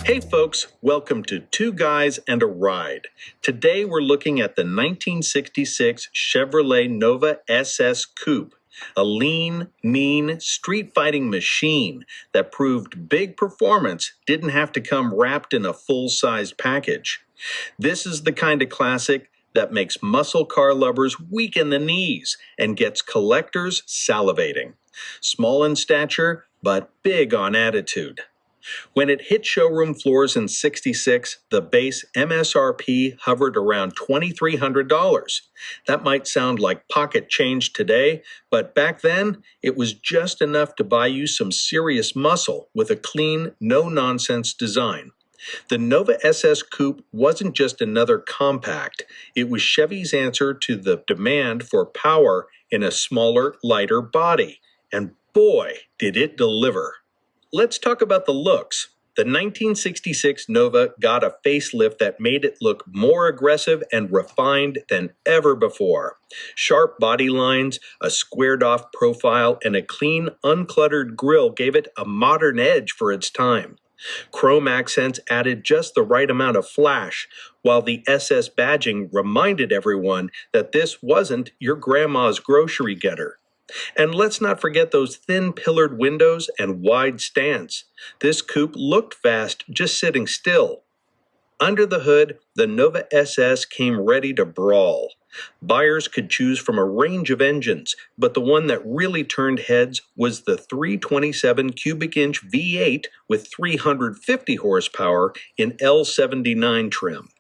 Hey folks, welcome to Two Guys and a Ride. Today we're looking at the 1966 Chevrolet Nova SS Coupe, a lean, mean, street-fighting machine that proved big performance didn't have to come wrapped in a full-sized package. This is the kind of classic that makes muscle car lovers weak in the knees and gets collectors salivating. Small in stature, but big on attitude. When it hit showroom floors in '66, the base MSRP hovered around $2,300. That might sound like pocket change today, but back then, it was just enough to buy you some serious muscle with a clean, no-nonsense design. The Nova SS Coupe wasn't just another compact. It was Chevy's answer to the demand for power in a smaller, lighter body. And boy, did it deliver. Let's talk about the looks. The 1966 Nova got a facelift that made it look more aggressive and refined than ever before. Sharp body lines, a squared-off profile, and a clean, uncluttered grille gave it a modern edge for its time. Chrome accents added just the right amount of flash, while the SS badging reminded everyone that this wasn't your grandma's grocery getter. And let's not forget those thin pillared windows and wide stance. This coupe looked fast just sitting still. Under the hood, the Nova SS came ready to brawl. Buyers could choose from a range of engines, but the one that really turned heads was the 327 cubic inch V8 with 350 horsepower in L79 trim.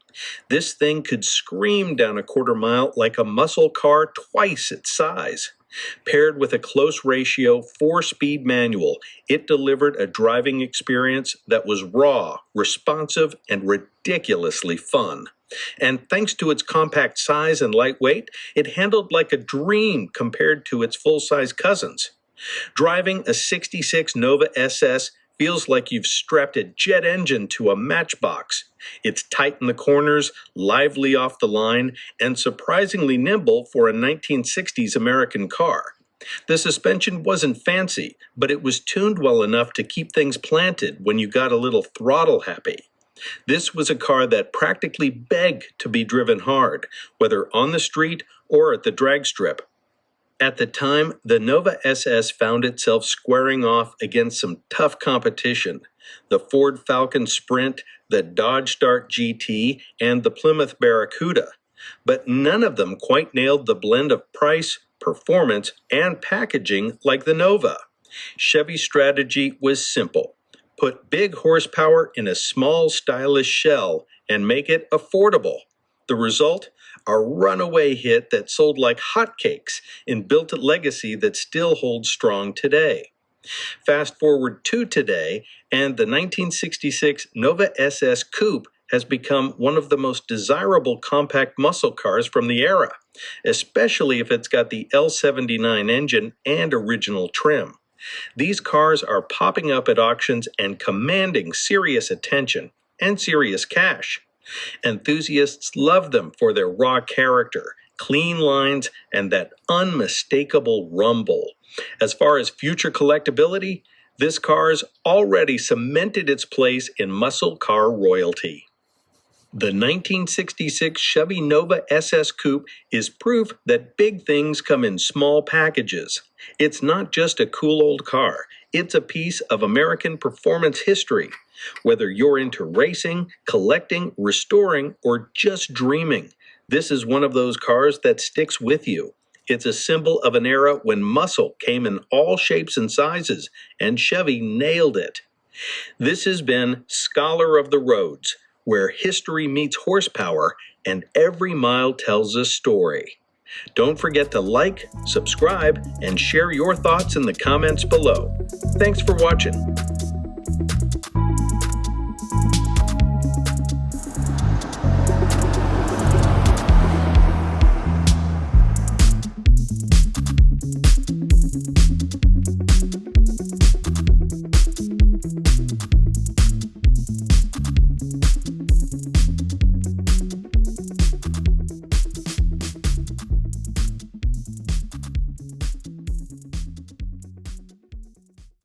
This thing could scream down a quarter mile like a muscle car twice its size. Paired with a close ratio 4-speed manual, it delivered a driving experience that was raw, responsive, and ridiculously fun. And thanks to its compact size and lightweight, it handled like a dream compared to its full-size cousins. Driving a '66 Nova SS feels like you've strapped a jet engine to a matchbox. It's tight in the corners, lively off the line, and surprisingly nimble for a 1960s American car. The suspension wasn't fancy, but it was tuned well enough to keep things planted when you got a little throttle happy. This was a car that practically begged to be driven hard, whether on the street or at the drag strip. At the time, the Nova SS found itself squaring off against some tough competition. The Ford Falcon Sprint, the Dodge Dart GT, and the Plymouth Barracuda. But none of them quite nailed the blend of price, performance, and packaging like the Nova. Chevy's strategy was simple. Put big horsepower in a small, stylish shell and make it affordable. The result? A runaway hit that sold like hotcakes and built a legacy that still holds strong today. Fast forward to today, and the 1966 Nova SS Coupe has become one of the most desirable compact muscle cars from the era, especially if it's got the L79 engine and original trim. These cars are popping up at auctions and commanding serious attention and serious cash. Enthusiasts love them for their raw character, clean lines, and that unmistakable rumble. As far as future collectability, this car's already cemented its place in muscle car royalty. The 1966 Chevy Nova SS Coupe is proof that big things come in small packages. It's not just a cool old car, it's a piece of American performance history. Whether you're into racing, collecting, restoring, or just dreaming, this is one of those cars that sticks with you. It's a symbol of an era when muscle came in all shapes and sizes, and Chevy nailed it. This has been Scholar of the Roads, where history meets horsepower and every mile tells a story. Don't forget to like, subscribe, and share your thoughts in the comments below. Thanks for watching.